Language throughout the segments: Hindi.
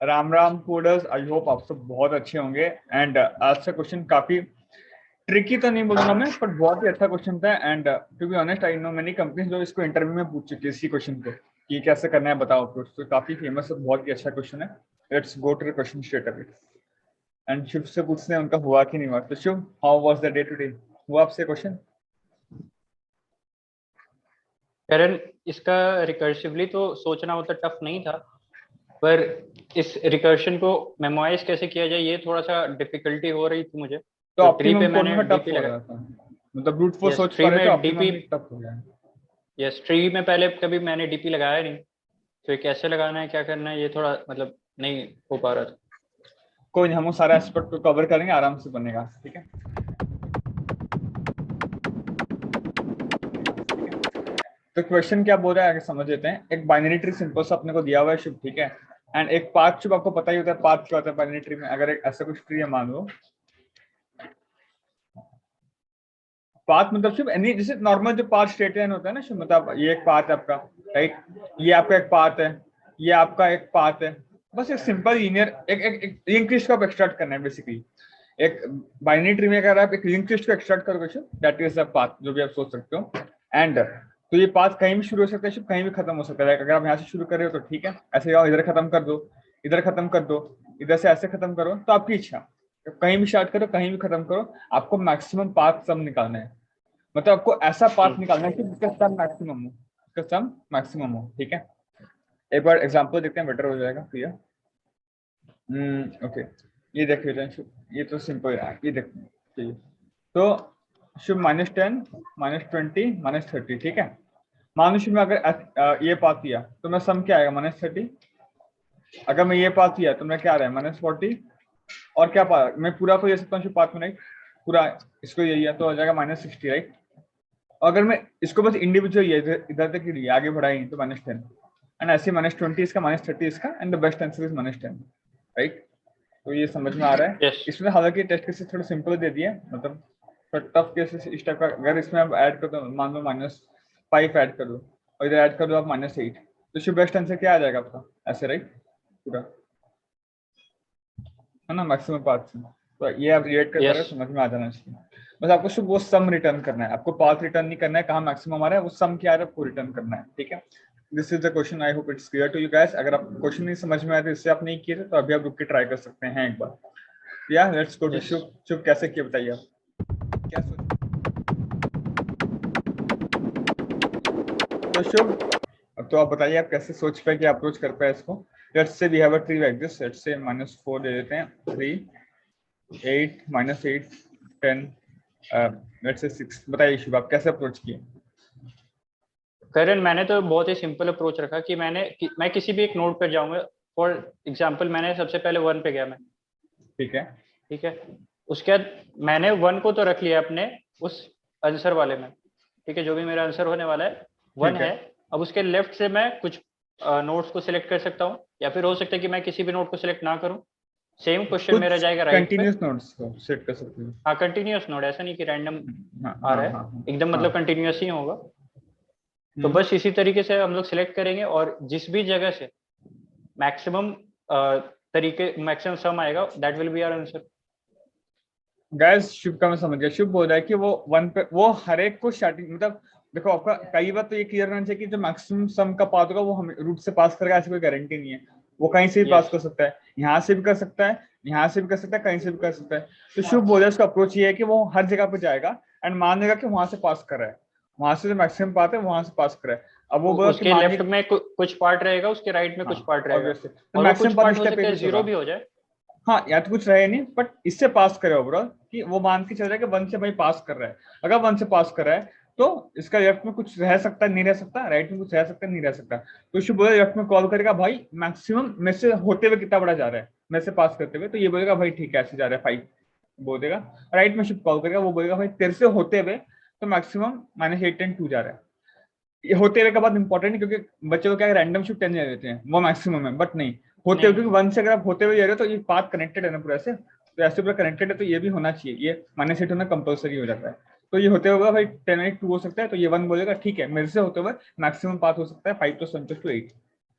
Ram Ram coders, I hope आप सब बहुत अच्छे होंगे। एंड आज का क्वेश्चन काफी ट्रिकी तो नहीं बोलूंगा मैं, पर बहुत ही अच्छा क्वेश्चन था। And to be honest, I know many companies जो इसको इंटरव्यू में पूछ चुकी है इसी क्वेश्चन को कि कैसे करना है बताओ अप्रोच। तो काफी फेमस और बहुत ही अच्छा क्वेश्चन है। Let's go to the question straight away. And Shubh से पूछते हैं उनका हुआ कि नहीं हुआ। तो Shubh, how was the day today? हुआ आपसे क्वेश्चन? करण, इसका रिकर्सिवली तो सोचना उतना टफ नहीं था, पर इस रिकर्शन को मेमोराइज कैसे किया जाए ये थोड़ा सा डिफिकल्टी हो रही थी मुझे। तो तो ट्री पे ऑप्टिमम कौन मैंने सा टफ डीपी हो लगा। रहा था? मतलब ब्रूट फोर्स यस, सोच पा ट्री रहे थे, में डीपी। ऑप्टिमम टफ हो गया। यस, ट्री में पहले कभी मैंने डीपी लगाया नहीं, तो ये कैसे लगाना है, क्या करना है, ये थोड़ा मतलब नहीं हो पा रहा था। कोई नहीं, हम वो सारा एस्पेक्ट को कवर करेंगे, आराम से बनेगा, ठीक है। तो क्वेश्चन क्या बोल रहा है आगे समझ लेते हैं। एक बाइनरी ट्री सिंपल सा अपने को दिया हुआ है शुभ, ठीक है। एंड एक पाथ शुभ, आपको पता ही होता है पाथ क्या होता है बाइनरी ट्री में। अगर एक ऐसा कुछ ट्री है मान लो, पाथ मतलब शुभ एनी, जैसे नॉर्मल जो पाथ स्ट्रेट लाइन होता है ना शुभ, मतलब ये एक पाथ है आपका, राइट। ये आपका एक पाथ है, ये आपका एक पाथ है। बस एक सिंपल लीनियर एक लिंक लिस्ट को आप एक्सट्रैक्ट करना है बेसिकली। एक बाइनरी ट्री में अगर आप एक लिंक लिस्ट को एक्सट्रैक्ट करोगे शुभ, दैट इज द पाथ जो भी आप सोच सकते हो। एंड तो ये पाथ कहीं भी शुरू हो सकता है शुभ, कहीं भी खत्म हो सकता है। अगर आप यहाँ से शुरू कर रहे हो तो ठीक है, ऐसे जाओ, इधर खत्म कर दो, इधर खत्म कर दो, इधर से ऐसे खत्म करो, तो आपकी इच्छा। कहीं भी स्टार्ट करो, कहीं भी खत्म करो, आपको मैक्सिमम पाथ सम निकालना है। मतलब आपको ऐसा पाथ निकालना है कि जिसका सम मैक्सिमम हो, जिसका सम मैक्सिमम हो, ठीक है। एक बार एग्जांपल देखते हैं, बेटर हो जाएगा क्लियर। ओके, ये देखिए शुभ, ये तो सिंपल है, ये देखिए। तो शुभ -10, -20, -30, ठीक है। मान लो शुभ में अगर ये पाथ किया तो मैं सम क्या आएगा, -30। अगर मैं ये पाथ किया तो मैं क्या आ रहा है, -40। और क्या पा मैं पूरा को ले सकता हूँ शुभ पाथ में, राइट। पूरा इसको यही है तो हो जाएगा -60, राइट। अगर मैं इसको बस इंडिविजुअल इधर तक ही लिया, आगे बढ़ाई तो -10। एंड ऐसे -20 इसका, -30 इसका, and the best answer is -10, right. तो ये समझ में आ रहा है। यस। इसमें हालांकि टेस्ट केसेस थोड़े सिंपल दे दिए, मतलब टफ केसेस इस टाइप का। अगर इसमें आप ऐड कर दो, मान लो -5 ऐड कर दो, और इधर ऐड कर दो आप -8, तो इसमें बेस्ट आंसर क्या आ जाएगा आपका, ऐसे, राइट। पूरा है ना, मैक्सिमम पाथ से। तो ये आप रिलेट कर पा रहे हो, यस। समझ में आ जाना चाहिए। बस आपको सिर्फ वो सम रिटर्न करना है, आपको पाथ रिटर्न नहीं करना है कहाँ मैक्सिमम आ रहा है, वो सम क्या आ रहा है आपको रिटर्न करना है, ठीक है। This is the question, I hope it's clear to you guys. अगर आप क्वेश्चन नहीं समझ में आया तो इससे आप नहीं किए थे तो अभी आप रुक के ट्राई कर सकते हैं एक बार। या लेट्स गो टू यस। शुभ। शुभ कैसे किया बताइए आप, क्या सोच। तो शुभ, अब तो आप बताइए आप कैसे सोच पाए कि अप्रोच कर पाए इसको। Let's say we have a tree like this, let's say -4 दे देते हैं, 3, 8, -8, 10, लेट्स से 6। बताइए शुभ, आप कैसे अप्रोच किए? करण, मैंने तो बहुत ही सिंपल अप्रोच रखा कि मैं किसी भी एक नोड पर जाऊंगा। फॉर एग्जाम्पल, मैंने सबसे पहले 1 पे गया मैं। ठीक है। ठीक है। उसके बाद मैंने 1 को तो रख लिया अपने उस आंसर वाले में। ठीक है, जो भी मेरा आंसर होने वाला है 1 ठीक है। है। अब उसके लेफ्ट से मैं कुछ नोट्स को सिलेक्ट कर सकता हूँ, या फिर हो सकता है कि मैं किसी भी नोट को सिलेक्ट ना करूँ। सेम क्वेश्चन मेरा कुछ जाएगा राइट पे। कंटिन्यूस नोट्स को सेट कर सकते हो। हाँ, कंटिन्यूअस नोड, ऐसा नहीं कि रैंडम हाँ आ हाँ रहा हाँ है, हाँ एकदम हाँ। मतलब कंटिन्यूअस ही होगा। तो हम्म। बस इसी तरीके से हम लोग सिलेक्ट करेंगे, और जिस भी जगह से मैक्सिमम तरीके मैक्सिमम सम आएगा, that will be our answer. Guess Shubh का मैं समझ गया। शुभ बोल रहा है कि वो 1 पे वो हर एक को स्टार्टिंग, मतलब देखो आपका कई बार तो ये क्लियर होना चाहिए कि जो मैक्सिमम सम का पाथ होगा वो हम रूट से पास करेगा, ऐसी कोई गारंटी नहीं है। वो कहीं से भी पास यस। कर सकता है, यहाँ से भी कर सकता है, यहाँ से भी कर सकता है, कहीं से भी कर सकता है। तो शुभ बोल रहा है उसका अप्रोच ये है कि वो हर जगह पे जाएगा एंड मान लेगा कि वहां से पास कर रहा है, वहां से जो मैक्सिमम पाथ है वहां से पास कर रहा है। अब वो बोला कि उसके मान लेफ्ट लीजिए, में कुछ पार्ट रहेगा, उसके राइट में हाँ कुछ पार्ट रहेगा। ऑब्वियसली तो और वो मैक्सिमम कुछ पाथ पार्ट इस हो टाइप सकता पे है कुछ जीरो होगा। भी हो जाए। हाँ, या तो कुछ रहे नहीं, बट इससे पास करे ओवरऑल कि वो मान के चल रहा है कि 1 से भाई पास कर रहा है। अगर 1 से पास कर रहा है तो इसका लेफ्ट में कुछ रह सकता है, नहीं रह सकता, राइट में कुछ रह सकता है, नहीं रह सकता। तो इसको बोला लेफ्ट में कॉल करेगा भाई मैक्सिमम में से होते हुए कितना बड़ा जा रहा है, में से पास करते हुए, तो ये बोलेगा भाई ठीक है ऐसे जा रहा है 5 बोल देगा। राइट में शिफ्ट कॉल करेगा, वो बोलेगा भाई तेरे से होते हुए तो मैक्सिमम -8 10 2 जा रहा है। ये होते हुए का बात इंपॉर्टेंट है क्योंकि बच्चे को क्या रैंडम शिफ्ट 10 ले देते हैं, वो मैक्सिमम है, बट नहीं होते हुए, नहीं, क्योंकि 1 से अगर आप होते हुए जा रहे हो तो ये पाथ कनेक्टेड है ना पूरा से, तो ऐसे पूरा कनेक्टेड है तो ये भी होना चाहिए, ये -8 होना कंपलसरी हो जाता है। तो ये होते हुए भाई 10 2 हो सकता है, तो ये 1 बोलेगा ठीक है मेरे से होते हुए मैक्सिमम पाथ हो सकता है 5 + 1 = 8,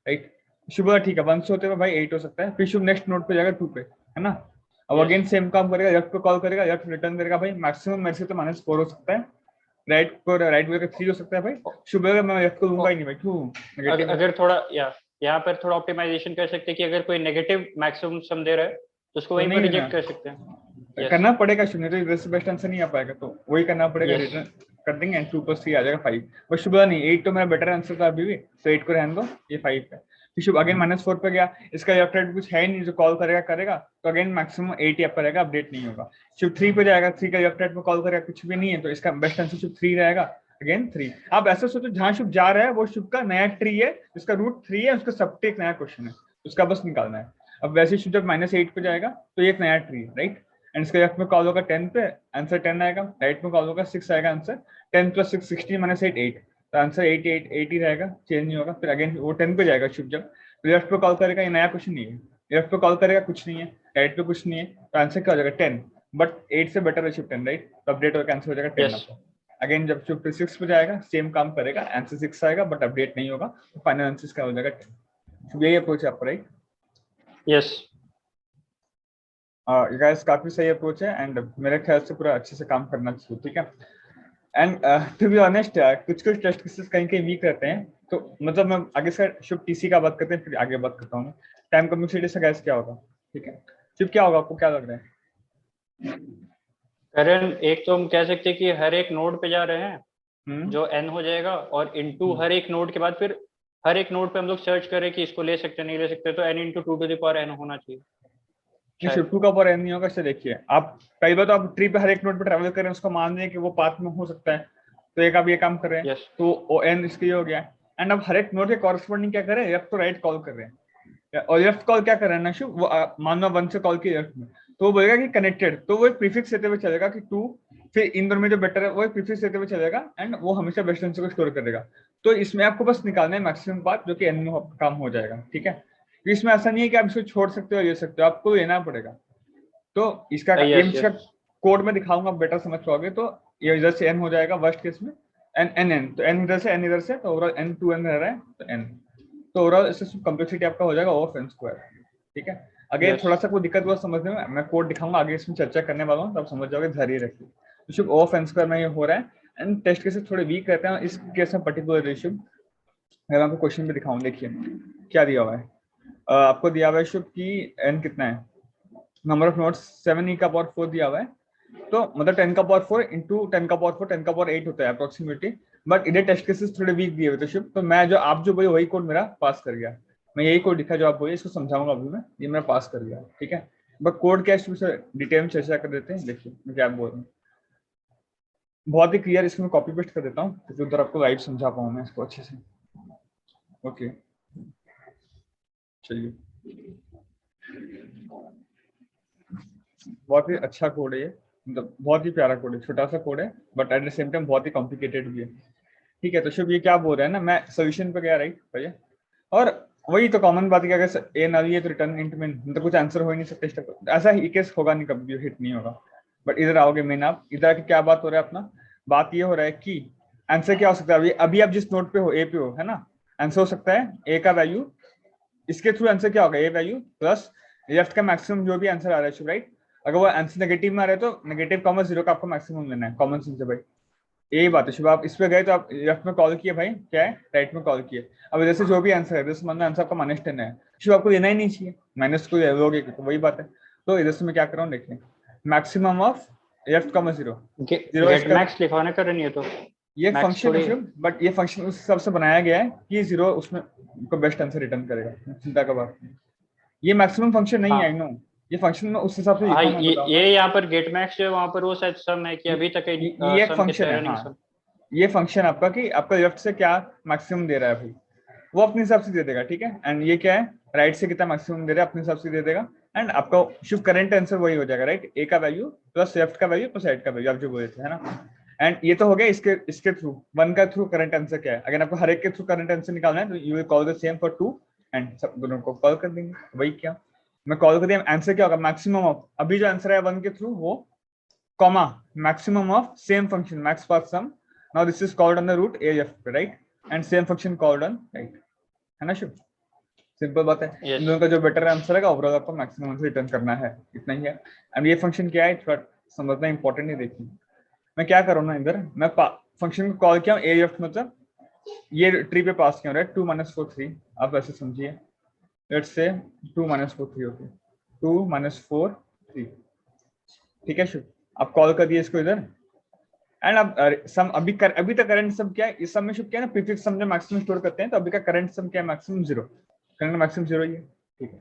राइट। शुभ ठीक है, 1 से होते हुए भाई 8 हो सकता है, फिर शुभ नेक्स्ट नोड पे जाएगा 2 पे, है ना। अब Yes. अगेन सेम काम करेगा, लेफ्ट को कॉल करेगा, लेफ्ट रिटर्न करेगा भाई, मैक्सिमम मेरे से तो -4 हो सकता है, राइट को राइट को 3 हो सकता है भाई। शुभ मैं लेफ्ट को लूंगा ही नहीं भाई, क्यों, नेगेटिव है। अगर थोड़ा यहाँ पर थोड़ा ऑप्टिमाइजेशन कर सकते हैं कि अगर कोई नेगेटिव मैक्सिमम सम दे रहा है तो उसको तो वहीं नहीं पर लेना, रिजेक्ट कर सकते हैं। यस करना पड़ेगा शुभ, नहीं तो इधर से बेस्ट आंसर नहीं आ पाएगा, तो वही करना पड़ेगा, यस रिटर्न कर देंगे एंड 2 + 3 आ जाएगा 5। बस शुभ नहीं, 8 तो मेरा बेटर आंसर था अभी भी, तो 8 को रहने दो, ये 5 है। फिर शुभ अगेन -4 पे गया, इसका लेफ्ट राइट कुछ है ही नहीं, जो कॉल करेगा करेगा, तो अगेन मैक्सिमम 8 ही आपका रहेगा, अपडेट नहीं होगा। शुभ 3 पे जाएगा, 3 का लेफ्ट राइट में कॉल करेगा, कुछ भी नहीं है, तो इसका बेस्ट आंसर शुभ 3 रहेगा, अगेन 3। आप ऐसा सोचो जहां शुभ जा रहा है वो शुभ का नया ट्री है, जिसका रूट 3 है, उसका सब एक नया क्वेश्चन है, उसका बस निकालना है। अब वैसे शुभ जब -8 पे जाएगा तो ये एक नया ट्री है, राइट, एंड इसके लेफ्ट में कॉल होगा 10 पे, आंसर 10 आएगा, राइट में कॉल होगा 6 आएगा आंसर, 10 + 6 16 -8 8, तो आंसर 8 ही रहेगा, चेंज नहीं होगा। फिर अगेन वो 10 पे जाएगा शुभ, जब लेफ्ट पे कॉल करेगा, ये नया क्वेश्चन नहीं है, लेफ्ट पे कॉल करेगा कुछ नहीं है, राइट पे कुछ नहीं है, तो आंसर क्या हो जाएगा 10, बट 8 से बेटर है शुभ 10, राइट, तो अपडेट होकर आंसर हो जाएगा 10 यस आपका। अगेन जब शुभ 6 पे जाएगा, सेम काम करेगा, आंसर 6 आएगा, बट अपडेट नहीं होगा, तो फाइनल आंसर क्या हो जाएगा 10। यही अप्रोच है आपका, राइट। यस गाइस काफी सही अप्रोच है, एंड मेरे ख्याल से पूरा अच्छे से काम करना चाहिए, ठीक है। एंड टू बी ऑनेस्ट कुछ कुछ टेस्ट केसेस कहीं कहीं वीक रहते हैं, तो मतलब मैं आगे से शुभ टीसी का बात करते हैं, फिर आगे बात करता हूँ टाइम कम्प्लेक्सिटी से गैस क्या होगा, ठीक है। शुभ क्या होगा, आपको क्या लग रहा है। करण, एक तो हम कह सकते हैं कि हर एक नोड पे जा रहे हैं हम्म जो n हो जाएगा, और इनटू हर एक नोड के बाद फिर हर एक नोड पे हम लोग सर्च करें कि इसको ले सकते हैं नहीं ले सकते, तो n × 2⁴n होना चाहिए नहीं, शायद। शिफ्ट 2 का पावर एन नहीं होगा, इससे देखिए आप कई बार तो आप ट्री पे हर एक नोड पे ट्रैवल करें, उसको मान लें कि वो पाथ में हो सकता है, तो एक आप ये काम कर रहे हैं, यस तो ओ एन इसके हो गया। एंड अब हर एक नोड के कॉरस्पॉन्डिंग क्या करें, लेफ्ट टू राइट कॉल कर रहे हैं, और लेफ्ट कॉल क्या कर रहे हैं ना शुभ, वो मान लो 1 से कॉल की लेफ्ट में, तो वो बोलेगा कि कनेक्टेड, तो वो एक प्रीफिक्स देते हुए चलेगा कि 2, फिर इन दोनों में जो बेटर है वो एक प्रीफिक्स देते हुए चलेगा, एंड वो हमेशा बेस्ट आंसर को स्टोर करेगा। तो इसमें आपको बस निकालना है मैक्सिमम पाथ, जो कि एन में काम हो जाएगा, ठीक है। इसमें ऐसा नहीं है कि आप इसको छोड़ सकते हो, ले सकते हो, आपको लेना पड़ेगा। तो इसका ये यस इसका यस कोड में दिखाऊंगा, बेटर समझ पाओगे। तो ये इधर से n हो जाएगा वर्स्ट केस में, n n n, तो n इधर से n इधर से, तो ओवरऑल n 2n रह रहा है, तो n, तो ओवरऑल इससे कम्प्लेक्सिटी आपका हो जाएगा ऑफ n², ठीक है। अगर यस थोड़ा सा कोई दिक्कत हुआ समझने में, मैं कोड दिखाऊंगा आगे, इसमें चर्चा करने वाला हूँ, तब समझ जाओगे, धैर्य रखिए। तो शुभ ऑफ n² में ये हो रहा है, एंड टेस्ट केसेस थोड़े वीक रहते हैं इस केस में पर्टिकुलर इशू। मैं आपको क्वेश्चन भी दिखाऊं, देखिए क्या दिया हुआ है। आपको दिया हुआ है शुभ की n कितना है, नंबर ऑफ नोट्स 7e⁴ दिया हुआ है, तो मतलब 10⁴ इंटू 10⁴ 10⁴8 होता है अप्रोक्सीमेटली, बट इधर टेस्ट केसेस थोड़े वीक दिए हुए थे शुभ, तो मैं जो आप जो बोले वही कोड मेरा पास कर गया, मैं यही कोड लिखा जो आप बोले, इसको समझाऊंगा अभी मैं, ये मेरा पास कर गया, ठीक है। बट कोड क्या है डिटेल में चर्चा कर देते हैं, देखिए मैं क्या बोल रहा हूँ, बहुत ही क्लियर, इसको मैं कॉपी पेस्ट कर देता हूँ क्योंकि उधर आपको लाइव समझा पाऊँ मैं इसको अच्छे से। ओके चलिए, बहुत ही अच्छा कोड है ये, मतलब बहुत ही प्यारा कोड है, छोटा सा कोड है, but at the same time बहुत ही कॉम्प्लिकेटेड भी है, ठीक है। तो शुभ ये क्या बोल रहे हैं ना, मैं सोल्यूशन पे गया, राइट भैया, और वही तो कॉमन बात है कि अगर ए नल है तो रिटर्न इंट में, मतलब कुछ आंसर हो ही नहीं सकते, ऐसा ही केस होगा नहीं, कभी भी हिट नहीं होगा। बट इधर आओगे मेन, आप इधर आके क्या बात हो रहा है अपना, बात ये हो रहा है कि आंसर क्या हो सकता है, अभी आप जिस नोट पे हो, ए पे हो, है ना, आंसर हो सकता है ए का वैल्यू, इसके थ्रू आंसर क्या होगा, ए वैल्यू प्लस लेफ्ट का मैक्सिमम जो भी आंसर आ रहा है, राइट। अगर वो आंसर नेगेटिव में आ रहा है तो नेगेटिव कॉमा 0 का आपको मैक्सिमम लेना है, कॉमन सेंस से भाई, यही बात है। शुभ आप इस पे गए तो आप लेफ्ट में कॉल किए भाई, क्या है, राइट में कॉल किए, अब जैसे जो भी आंसर है, जैसे मानना आंसर आपका -10 है, शुभ आपको लेना ही नहीं चाहिए, माइनस को लोगे तो वही बात है। तो इधर से मैं क्या कर रहा हूँ, देखिए maximum of left comma 0 0 get इसका, मैक्स लिखवाना करण, ये तो ये मैक्स फंक्शन है थोड़ी। शुभ, बट ये फंक्शन उस हिसाब से बनाया गया है कि 0 उसमें को बेस्ट आंसर रिटर्न करेगा, चिंता का बात नहीं। ये मैक्सिमम फंक्शन नहीं है, आई हाँ नो, ये फंक्शन में उस हिसाब से हाँ, लिखा हूं, मैं बताऊं ये यहाँ पर गेट मैक्स जो है वहां पर वो शायद सम है कि अभी तक ये एक सम फंक्शन कितना है, है, रनिंग सम। हाँ ये फंक्शन आपका कि आपका लेफ्ट से क्या मैक्सिमम दे रहा है भाई, वो अपने हिसाब से दे देगा, ठीक है। एंड ये क्या है, राइट से कितना मैक्सिमम दे रहा है अपने हिसाब से दे देगा, एंड आपका शुभ करंट आंसर वही हो जाएगा, राइट, ए का वैल्यू प्लस लेफ्ट का वैल्यू प्लस राइट का वैल्यू, आप जो बोले थे, है ना। एंड ये तो हो गया इसके थ्रू, 1 का थ्रू करंट आंसर क्या है, अगर आपको हर एक के थ्रू करंट आंसर निकालना है तो you will call the same for 2, and सब दोनों को कॉल कर देंगे, वही क्या मैं कॉल कर दिया, आंसर क्या होगा, मैक्सिमम ऑफ, अभी जो आंसर है 1 के थ्रू वो, comma maximum of same function max path sum, now this is called on the root af, right, and same function called on right, है ना शुभ, सिंपल बात है। Yes. इन दोनों का जो बेटर आंसर है ओवरऑल आपको मैक्सिमम आंसर रिटर्न करना है, इतना ही है। एंड ये फंक्शन क्या है थोड़ा समझना इंपॉर्टेंट है। देखिए मैं क्या करूँ ना, इधर मैं फंक्शन को कॉल किया ए एफ, मतलब ये ट्री पे पास किया, राइट, 2 - 4 3, आप ऐसे समझिए, लेट्स से 2 - 4 3 होती है, 2 - 4 3, ठीक है शुभ, आप कॉल कर दिए इसको इधर। एंड अब सम अभी तक करंट सम क्या है, इस सम में शुभ क्या है ना, प्रीफिक्स सम जो मैक्सिमम स्टोर करते हैं, तो अभी का करंट सम क्या है, मैक्सिमम 0, करंट मैक्सिमम 0 ही है, ठीक है,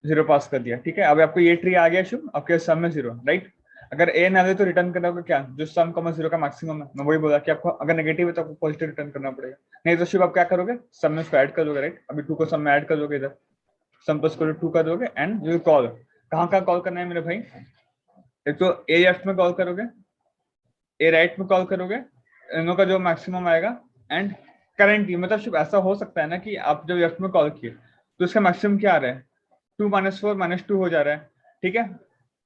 0 पास कर दिया, ठीक है। अब आपको ये ट्री आ गया शुभ, आपके सम में 0, राइट। अगर ए ना दे तो रिटर्न करना होगा क्या, जो सम कमा 0 का मैक्सिमम है, मैं वही बोला कि आपको अगर नेगेटिव है तो आपको पॉजिटिव रिटर्न करना पड़ेगा, नहीं तो शुभ आप क्या करोगे, सम में उसको ऐड कर दोगे, राइट। अभी 2 को सम में ऐड कर दोगे, इधर सम प्लस करो 2 कर दोगे, एंड यू कॉल, कहाँ कॉल करना है मेरे भाई, एक तो ए लेफ्ट में कॉल करोगे, ए राइट में कॉल करोगे, इनों का जो मैक्सिमम आएगा, एंड करंट, मतलब शुभ ऐसा हो सकता है ना कि आप जब लेफ्ट में कॉल किए तो इसका मैक्सिमम क्या आ रहा है, 2 - 4 - 2 हो जा रहा है, ठीक है।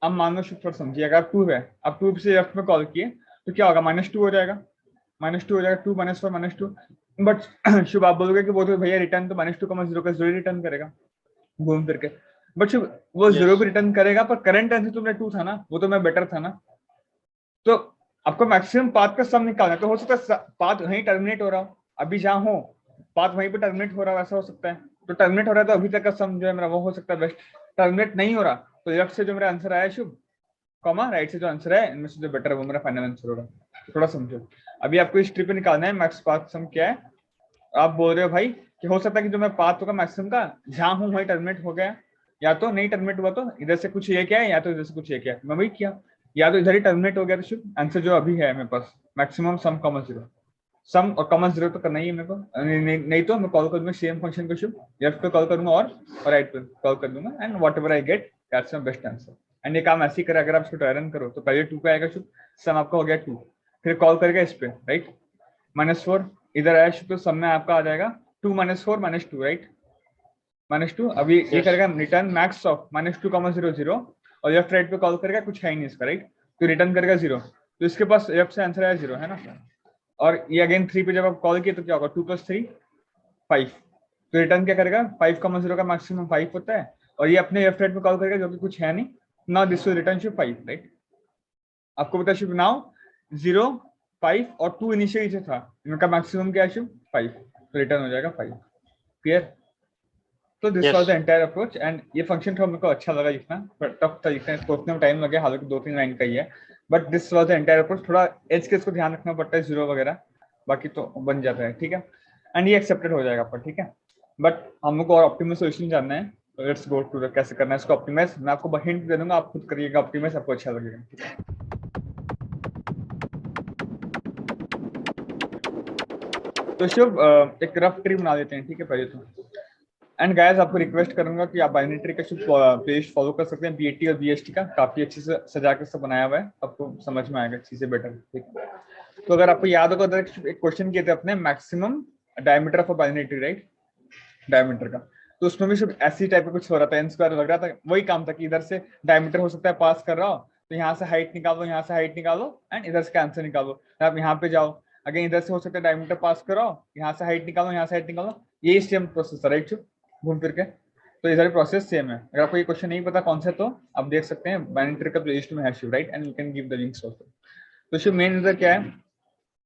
अब मान लो शुभ थोड़ा समझिए, अगर आप 2 है, आप 2 से लेफ्ट में कॉल किए तो क्या होगा, -2 हो जाएगा, -2 हो जाएगा, 2 - 4 - 2, बट शुभ आप बोलोगे कि वो तो भैया रिटर्न तो -2 का 0 का 0 रिटर्न करेगा घूम फिर के, बट शुभ वो 0 Yes. भी रिटर्न करेगा, पर करंट आंसर तुमने 2 था ना, वो तो मैं बेटर था ना, तो आपको मैक्सिमम पाथ का सम निकालना है। तो हो सकता है पाथ वहीं टर्मिनेट हो रहा हो, अभी जहां हो पाथ वहीं पे टर्मिनेट हो रहा हो, ऐसा हो सकता है। तो टर्मिनेट हो रहा है तो अभी तक का सम जो है मेरा वो हो सकता है बेस्ट। टर्मिनेट नहीं हो रहा तो लेफ्ट से जो मेरा आंसर आया शुभ, कॉमा राइट से जो आंसर है, इनमें से जो बेटर है वो मेरा फाइनल आंसर होगा। थोड़ा समझो, अभी आपको इस ट्री पे निकालना है मैक्स पाथ सम क्या है। आप बोल रहे हो भाई कि हो सकता है कि जो मैं पाथ होगा मैक्सिमम का जहां हूं वहीं टर्मिनेट हो गया, या तो नहीं टर्मिनेट हुआ तो इधर से कुछ ये क्या है, या तो इधर से कुछ ये क्या है, मैं वही किया, या तो इधर ही टर्मिनेट हो गया, तो शुभ आंसर जो अभी है मेरे पास मैक्सिमम सम कॉमन 0, सम और कॉमन 0 तो करना ही है मेरे को, नहीं तो मैं कॉल कर दूंगा सेम फंक्शन को शुभ, लेफ्ट पे कॉल करूंगा और राइट पे कॉल कर दूंगा, and what ever I get that's my best answer. And ये काम ऐसे ही करे, अगर आप इसको ट्राई रन करो तो पहले 2 पे आएगा शुभ, सम आपका हो गया 2, फिर कॉल करेगा इस पे, राइट, -4 इधर आया शुभ, तो सम में आपका आ जाएगा 2 - 4 - 2, राइट, -2, अभी ये Yes. करेगा रिटर्न मैक्स ऑफ -2, 0 0, और लेफ्ट राइट पे कॉल करेगा, कुछ है ही नहीं इसका, राइट, तो रिटर्न करेगा 0, तो इसके पास लेफ्ट से आंसर आया 0 है ना। और ये अगेन 3 पे जब आप कॉल किए तो क्या होगा, 2 + 3 5, तो रिटर्न क्या करेगा, 5, 0 का मैक्सिमम 5 होता है, और ये अपने लेफ्ट राइट पे कॉल करेगा जो कि कुछ है नहीं ना, this will return Shubh 5, right. आपको पता शुभ नाउ 0 5 और 2 इनिशियली से था, इनका मैक्सिमम क्या है शुभ 5, तो रिटर्न हो जाएगा 5, क्लियर। तो this was the Yes. Entire approach, and ये फंक्शन थोड़ा मेरे को अच्छा लगा लिखना, पर टफ था लिखना, इसको उतने टाइम लगे, हालांकि 2-3 लाइन का ही है, but this was the entire approach. थोड़ा एज केस को ध्यान रखना पड़ता है, 0 वगैरह, बाकी तो बन जाता है, ठीक है, एंड ये एक्सेप्टेड हो जाएगा पर, ठीक है। बट हम लोग को और ऑप्टिमल सॉल्यूशन जानना है, तो लेट्स गो टू कैसे करना है इसको ऑप्टिमाइज। मैं आपको हिंट दे दूंगा, आप खुद करिएगा ऑप्टिमाइज, आपको अच्छा लगेगा, ठीक है। तो शुभ एक रफ ट्री बना लेते हैं, ठीक है पहले तो। एंड गाइस आपको रिक्वेस्ट करूंगा कि आप बाइनरी ट्री का पेज फॉलो कर सकते हैं, बीएटी और बीएसटी का, काफी अच्छे से सजा के सब बनाया हुआ है, आपको समझ में आएगा चीजें बेटर, ठीक है। तो अगर आपको याद होगा तो एक क्वेश्चन किए थे अपने, maximum diameter of binary tree, right, diameter का, तो उसमें भी सिर्फ ऐसी टाइप का कुछ हो रहा था, n² लग रहा था, वही काम था कि इधर से डायमीटर हो सकता है पास कर रहा हो, तो यहाँ से हाइट निकालो, यहाँ से हाइट निकालो, एंड इधर से आंसर निकालो, आप यहाँ पे जाओ, अगेन इधर से हो सकता है डायमीटर पास करो, यहाँ से हाइट निकालो, यहाँ से हाइट निकालो, यही सेम प्रोसेस है, राइट, घूम फिर के। तो इधर प्रोसेस सेम है, अगर आपको ये क्वेश्चन नहीं पता कौन सा, तो आप देख सकते हैं बाइनरी ट्री का प्लेलिस्ट में है Shiv, right, and you can give the links also. तो शिव मेन इधर क्या है,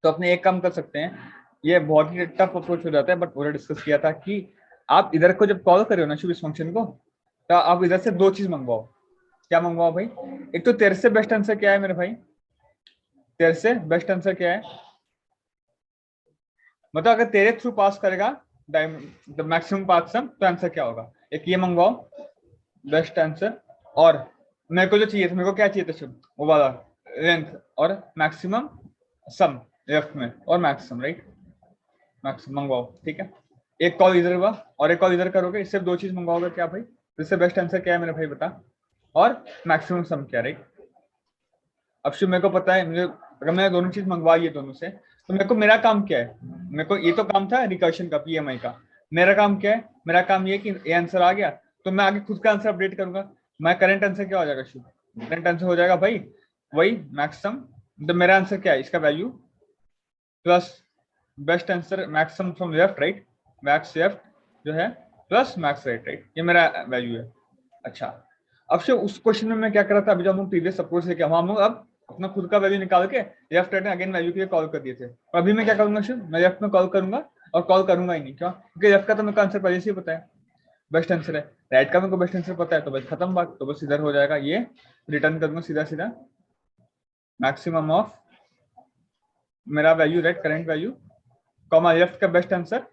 तो अपने एक काम कर सकते हैं, ये बहुत ही टफ अप्रोच हो जाता है, बट पूरा डिस्कस किया था कि आप इधर को जब कॉल करो ना शुभ इस फंक्शन को, तो आप इधर से 2 चीज मंगवाओ। क्या मंगवाओ भाई, एक तो तेरे से बेस्ट आंसर क्या है मेरे भाई, तेरे से बेस्ट आंसर क्या है, मतलब अगर तेरे थ्रू पास करेगा द मैक्सिमम पाथ सम, तो आंसर क्या होगा, एक ये मंगवाओ बेस्ट आंसर, और मेरे को जो चाहिए था, मेरे को क्या चाहिए था शुभ, वो वाला लेंथ और मैक्सिमम सम लेफ्ट में, और मैक्सिमम, राइट, मैक्सिमम मंगवाओ, ठीक है। एक कॉल इधर हुआ और एक कॉल इधर करोगे, इससे 2 चीज मंगवाओगे, क्या भाई, इससे बेस्ट आंसर क्या है मेरे भाई बता, और मैक्सिमम सम क्या, राइट। अब शुभ मेरे को पता है, मुझे अगर मैंने दोनों चीज मंगवाई है दोनों से, तो मेरे को मेरा काम क्या है, मेरे को ये तो काम था रिकर्शन का, पीएमआई का, मेरा काम क्या है, मेरा काम ये कि ये आंसर आ गया तो मैं आगे खुद का आंसर अपडेट करूंगा। मैं करंट आंसर क्या हो जाएगा शुभ, करंट आंसर हो जाएगा भाई वही मैक्सिमम, तो मेरा आंसर क्या है, इसका value plus best answer maximum from left, right, max left जो है प्लस मैक्स राइट, राइट, ये मेरा वैल्यू है। अच्छा, अब से उस क्वेश्चन में मैं क्या कर रहा था, अभी जो हम प्रीवियस अप्रोच से क्या हम लोग अब अपना खुद का वैल्यू निकाल के लेफ्ट राइट में अगेन वैल्यू के लिए कॉल कर दिए थे, और अभी मैं क्या करूंगा शिव, मैं लेफ्ट में कॉल करूंगा और कॉल करूंगा ही नहीं, क्यों? क्योंकि लेफ्ट का तो मेरे को आंसर पहले से ही पता है, बेस्ट आंसर है। राइट का मेरे को बेस्ट आंसर पता है, तो बस खत्म बात, तो बस इधर हो जाएगा, ये रिटर्न करूंगा सीधा सीधा मैक्सिमम ऑफ मेरा value right current value comma left का बेस्ट आंसर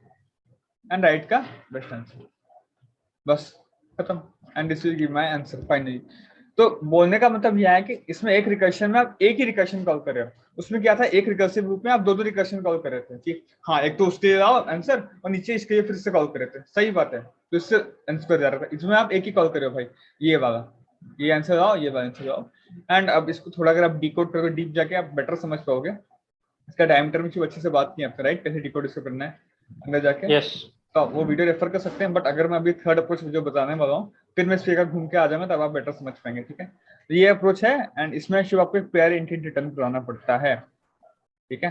एंड राइट का बेस्ट आंसर, बस खत्म। And this will give my answer finally. तो बोलने का मतलब यह है कि इसमें एक रिकर्शन में आप एक ही रिकर्शन कॉल कर रहे हो, उसमें क्या था एक रिकर्सिव ग्रुप में आप दो दो रिकर्शन कॉल कर रहे थे कि हाँ एक तो उसके लिए आओ आंसर और नीचे इसके लिए फिर से कॉल कर रहे थे, सही बात है, तो इससे आंसर जा रहा था। इसमें आप एक ही कॉल कर रहे हो भाई, ये वाला, ये आंसर आओ, ये वाला आंसर आओ। एंड अब इसको थोड़ा अगर आप डिकोड करोगे डीप जाके आप बेटर समझ पाओगे। इसका डायमीटर में अच्छे से बात की आपका राइट, कैसे डिकोड इसको करना है अंदर जाके। यस तो वो वीडियो रेफर कर सकते हैं, बट अगर मैं अभी थर्ड अप्रोच जो बताने वाला हूँ फिर मैं इस फिगर घूम के आ जाऊंगा तब आप बेटर समझ पाएंगे, ठीक है। तो ये अप्रोच है एंड इसमें शिव आपको एक पेयर इंटीग्रल रिटर्न कराना पड़ता है, ठीक है।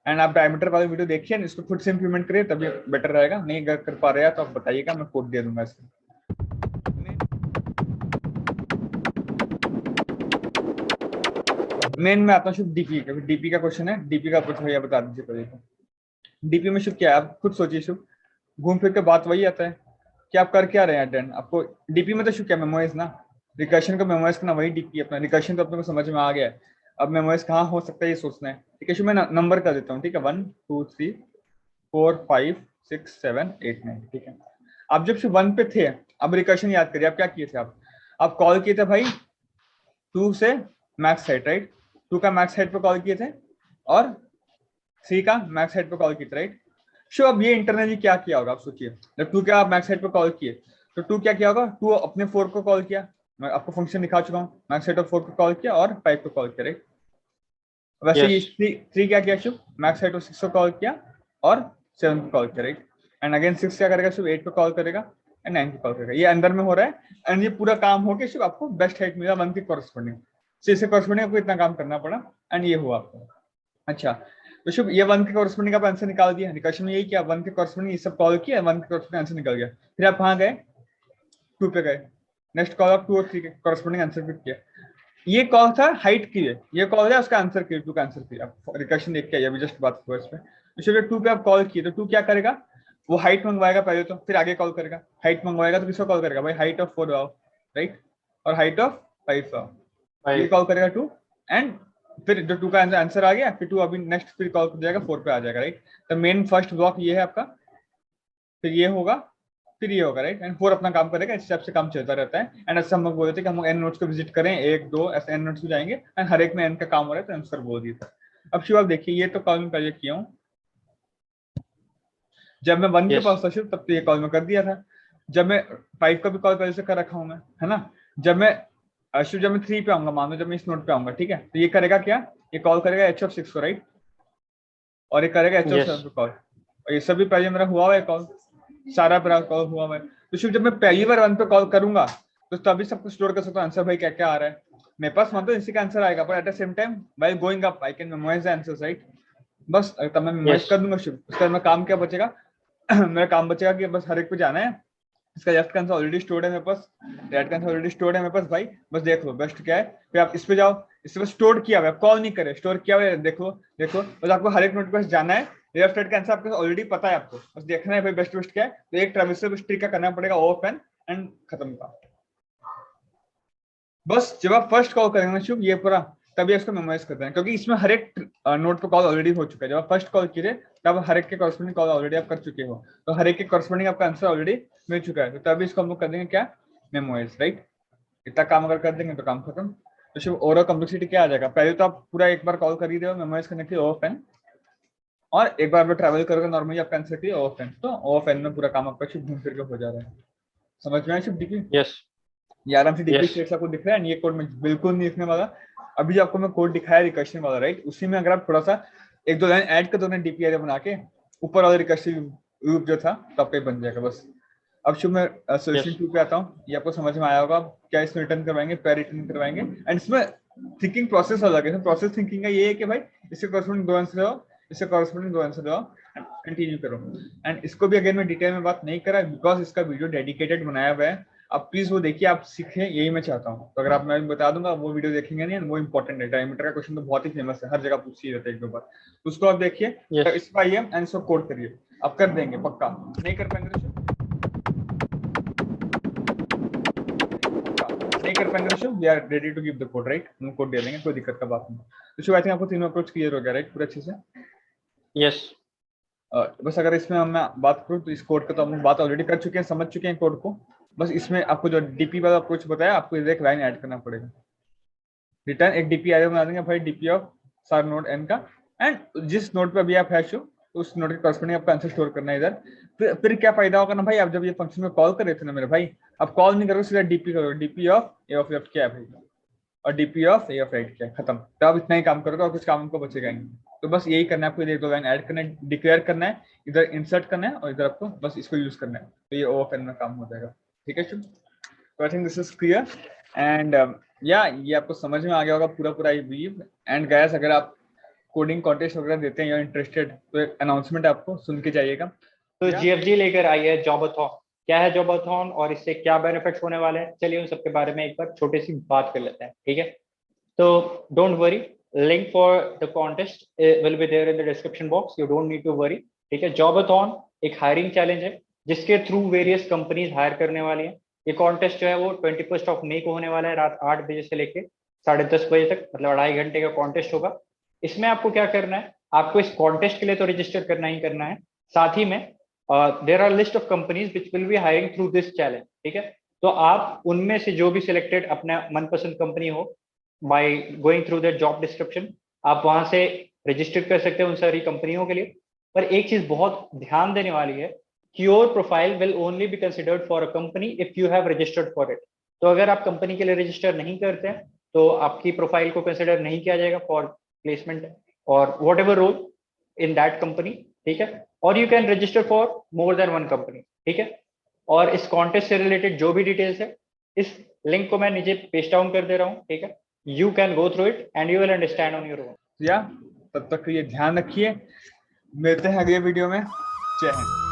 एंड आप डायमीटर वाले वीडियो देखिए, इसको खुद से इंप्लीमेंट करिए तभी बेटर रहेगा, नहीं अगर कर पा रहे हैं तो आप बताइएगा, मैं कोड दे दूंगा इसका। मेन में आता हूँ शिव डीपी का, डीपी का क्वेश्चन है, डीपी का अप्रोच भैया बता दीजिए पहले। डीपी में शिव क्या है आप खुद सोचिए शिव, घूम फिर के बात वही आता है कि आप कर क्या रहे हैं एट, आपको डीपी में तो शिव क्या मेमोराइज ना, रिकर्शन को मेमोराइज करना वही डीपी अपना, रिकर्शन तो अपने को समझ में आ गया है, अब मेमोराइज कहाँ हो सकता है ये सोचना है, ठीक है शिव। मैं नंबर कर देता हूँ, ठीक है, 1 2 3 4 5 6 7 8 9, ठीक है। आप जब शिव 1 पे थे, अब रिकर्शन याद करिए आप क्या किए थे, आप कॉल किए थे भाई 2 से मैक्स साइड राइट, 2 का मैक्स साइड पे कॉल किए थे और 3 का मैक्स साइड पे कॉल किए थे राइट। शो अब ये इंटरनली क्या किया होगा आप सोचिए, जब 2 क्या आप मैक्स साइड पे कॉल किए तो 2 क्या किया होगा, 2 अपने 4 को कॉल किया, मैं आपको फंक्शन दिखा चुका हूँ, मैक्स साइड ऑफ 4 को कॉल किया और 5 को कॉल किया राइट। वैसे यस ये 3 क्या किया शुभ, मैक्स साइड ऑफ 6 को कॉल किया और 7 को कॉल किया राइट। एंड अगेन 6 क्या करेगा शुभ, 8 को कॉल करेगा एंड 9 को कॉल करेगा, ये अंदर में हो रहा है। एंड ये पूरा काम हो गया शुभ, आपको बेस्ट हाइट मिला 1 के कॉरस्पॉन्डिंग, से कॉरस्पॉन्डिंग आपको इतना काम करना पड़ा एंड ये हुआ आपको। अच्छा तो शुभ ये 1 के कॉरस्पॉन्डिंग का आंसर निकाल दिया, रिकर्शन में यही किया, 1 के कॉरस्पॉन्डिंग ये सब कॉल किया, 1 के कॉरस्पॉन्डिंग आंसर निकल गया। फिर आप कहाँ गए, 2 पे गए, नेक्स्ट कॉल आप 2 और 3 के कॉरस्पॉन्डिंग आंसर फिट किया। ये कॉल था हाइट के लिए, ये कॉल है उसका आंसर के लिए, 2 का आंसर किया, आप रिकर्शन देख के आइए, अभी जस्ट बात हुआ इस पे। तो शुभ 2 पे आप कॉल किए तो 2 क्या करेगा, वो हाइट मंगवाएगा पहले तो, फिर आगे कॉल करेगा, हाइट मंगवाएगा तो किसको कॉल करेगा भाई, हाइट ऑफ 4 आओ राइट, और हाइट ऑफ 5 आओ, ये कॉल करेगा 2 एंड फिर जो 2 का आंसर आ गया, फिर 2 अभी नेक्स्ट फिर कॉल कर जाएगा 4 पे आ जाएगा राइट। तो मेन फर्स्ट ब्लॉक ये है आपका, फिर ये होगा, फिर ये होगा राइट, एंड 4 अपना काम करेगा, इस हिसाब से काम चलता रहता है। एंड ऐसा हम लोग बोलते थे कि हम एन नोट्स को विजिट करें 1 2 ऐसे एन नोट्स भी जाएंगे एंड हर एक में एन का काम हो रहा है तो आंसर बोल दिया था। अब शिव आप देखिए ये तो कॉल में पहले किया हूँ, जब मैं 1 के पास था शिव तब तो ये कॉल में कर दिया था, जब मैं 5 का भी कॉल पहले से कर रखा हूँ मैं, है ना। जब मैं शिव जब मैं 3 पे आऊंगा, मान लो जब मैं इस नोट पे आऊंगा, ठीक है, तो ये करेगा क्या, ये कॉल करेगा एच ऑफ 6 को राइट, और ये करेगा एच ऑफ 7 को कॉल, और ये सभी पहले मेरा हुआ हुआ है कॉल, सारा मेरा कॉल हुआ हुआ है। तो शिव जब मैं पहली बार 1 पे कॉल करूंगा तो तभी सब कुछ स्टोर कर सकता हूँ आंसर भाई क्या क्या आ रहा है मेरे पास, मतलब इसी का आंसर आएगा, पर at the same time while going up I can memorise the answers right. बस तब मैं मेमोराइज कर दूंगा शिव, उसका मैं काम क्या बचेगा मेरा काम बचेगा कि बस हर एक पे जाना है, इसका लेफ्ट का आंसर ऑलरेडी स्टोर्ड है मेरे पास, राइट का आंसर ऑलरेडी स्टोर्ड है मेरे पास भाई, बस देख लो बेस्ट क्या है, फिर आप इस पे जाओ, इस पे स्टोर किया हुआ है, कॉल नहीं करे, स्टोर किया हुआ है, देखो देखो, बस आपको हर एक नोट के पास जाना है, लेफ्ट राइट का आंसर आपको ऑलरेडी पता है, आपको बस देखना है भाई बेस्ट बेस्ट क्या है, तो एक ट्रेवर्सल ट्रिक का करना पड़ेगा ऑफ एंड खत्म का। बस जब आप फर्स्ट कॉल करेंगे शुभ ये पूरा, तभी इसको मेमोराइज करते हैं, क्योंकि इसमें हर एक नोट पे कॉल ऑलरेडी हो चुका है, जब आप फर्स्ट कॉल कीजिए तब हर एक के कॉरस्पॉन्डिंग कॉल ऑलरेडी आप कर चुके हो, तो हर एक के कॉरस्पॉन्डिंग आपका आंसर ऑलरेडी मिल चुका है, तो तभी इसको हम लोग कर देंगे क्या, मेमोराइज राइट। इतना काम अगर कर देंगे तो काम खत्म। तो शिव ओवरऑल कॉम्प्लेक्सिटी क्या आ जाएगा, पहले तो आप पूरा एक बार कॉल कर ही रहे हो मेमोराइज करने के लिए ऑफ एन, और एक बार आप ट्रैवल करोगे नॉर्मली आपका आंसर के लिए ऑफ एन, तो ऑफ एन में पूरा काम आपका शिव घूम फिर के हो जा रहा है। समझ में आया शिव डीपी? यस ये आराम से डीपी स्टेट्स आपको दिख रहा है, ये कोड में बिल्कुल नहीं दिखने वाला। अभी जो आपको मैं कोड दिखाया रिकर्शन वाला राइट, उसी में अगर आप थोड़ा सा एक दो लाइन ऐड कर दो ना डीपी एरिया बना के, ऊपर वाला रिकर्सिव लूप जो था तो आपका बन जाएगा बस। अब शुभ मैं सोल्यूशन 2 पे आता हूँ, ये आपको समझ में आया होगा क्या इसमें रिटर्न करवाएंगे, पैर रिटर्न करवाएंगे, एंड इसमें थिंकिंग प्रोसेस अलग है, प्रोसेस थिंकिंग का ये है कि भाई इससे कॉरस्पॉन्डिंग 2 आंसर दो, इससे कॉरस्पॉन्डिंग 2 आंसर दो, कंटिन्यू करो। एंड इसको भी अगेन मैं डिटेल में बात नहीं करा बिकॉज इसका वीडियो डेडिकेटेड बनाया हुआ है, आप प्लीज वो देखिए, आप सीखें, यही मैं चाहता हूँ। तो अगर आप, मैं बता दूंगा, वो वीडियो देखेंगे नहीं, वो इंपॉर्टेंट है। डायमीटर का क्वेश्चन तो बहुत ही फेमस है, हर जगह पूछ ही रहता है एक दो बार, तो उसको आप देखिए। Yes. इसको आइए एंड इसको कोड करिए, आप कर देंगे पक्का। नहीं कर पाएंगे तो नहीं कर पाएंगे तो we are ready to give the code, right, हम कोड दे देंगे, कोई दिक्कत का बात नहीं। तो शुभ, आई थिंक आपको तीनों अप्रोच क्लियर हो गया, राइट, पूरा अच्छे से। यस बस अगर इसमें हम बात करूँ तो इस कोड का तो हम बात ऑलरेडी कर चुके हैं, समझ चुके हैं कोड को। बस इसमें आपको जो डीपी वाला अप्रोच बताया, आपको इधर एक लाइन ऐड करना पड़ेगा। रिटर्न एक डीपी आगे बना देंगे भाई, डीपी ऑफ सार नोड एन का, एंड जिस नोड पे अभी आप हैश हो उस नोड के कॉरस्पॉन्डिंग आपको आंसर स्टोर करना है इधर। फिर क्या फायदा होगा ना भाई, आप जब ये फंक्शन में कॉल कर रहे थे ना मेरे भाई, आप कॉल नहीं करोगे, सीधा डीपी करोगे, DP of A of left क्या है भाई, और DP of A of right क्या है, खत्म। तो आप इतना ही काम करोगे और कुछ काम को बचेगा ही नहीं। तो बस यही करना है आपको, एक दो लाइन ऐड करना है, डिक्लेयर करना है, इधर इंसर्ट करना है, और इधर आपको बस इसको यूज करना है, तो ये ओवर करना काम हो जाएगा। ठीक है शुभ, तो I think this is clear and या ये आपको समझ में आ गया होगा पूरा आई बिलीव। एंड गाइस, अगर आप कोडिंग कॉन्टेस्ट वगैरह देते हैं या इंटरेस्टेड, तो एक अनाउंसमेंट आपको सुन के जाइएगा। तो जीएफजी लेकर आई है जॉबाथॉन। क्या है जॉबाथॉन और इससे क्या बेनिफिट्स होने वाले हैं, चलिए उन सबके बारे में एक बार छोटी सी बात कर लेते हैं। ठीक है, तो don't worry, link for the contest will be there in the description box, you don't need to worry. ठीक है, जॉबाथॉन एक हायरिंग चैलेंज है जिसके थ्रू वेरियस कंपनीज हायर करने वाली है। ये कॉन्टेस्ट जो है वो 21 मई को होने वाला है, रात 8 बजे से लेके 10:30 बजे तक, मतलब 2.5 घंटे का कॉन्टेस्ट होगा। इसमें आपको क्या करना है, आपको इस कॉन्टेस्ट के लिए तो रजिस्टर करना ही करना है, साथ ही में there are list of companies which will be hiring through this challenge. ठीक है, तो आप उनमें से जो भी सिलेक्टेड अपना मनपसंद कंपनी हो, by going through that job description, आप वहां से रजिस्टर कर सकते हैं उन सारी कंपनियों के लिए। पर एक चीज बहुत ध्यान देने वाली है, your profile will only be considered for a company if you have registered for it. तो अगर आप कंपनी के लिए रजिस्टर नहीं करते हैं तो आपकी प्रोफाइल को कंसिडर नहीं किया जाएगा फॉर प्लेसमेंट और whatever role in that company. ठीक है, और you can register for more than one company. ठीक है, और इस कॉन्टेस्ट से रिलेटेड जो भी डिटेल्स है, इस लिंक को मैं नीचे पेस्ट डाउन कर दे रहा हूँ। ठीक है, you can go through it and you will understand on your own. या तब तक ये ध्यान रखिए, मिलते हैं अगले वीडियो में। जय हिंद।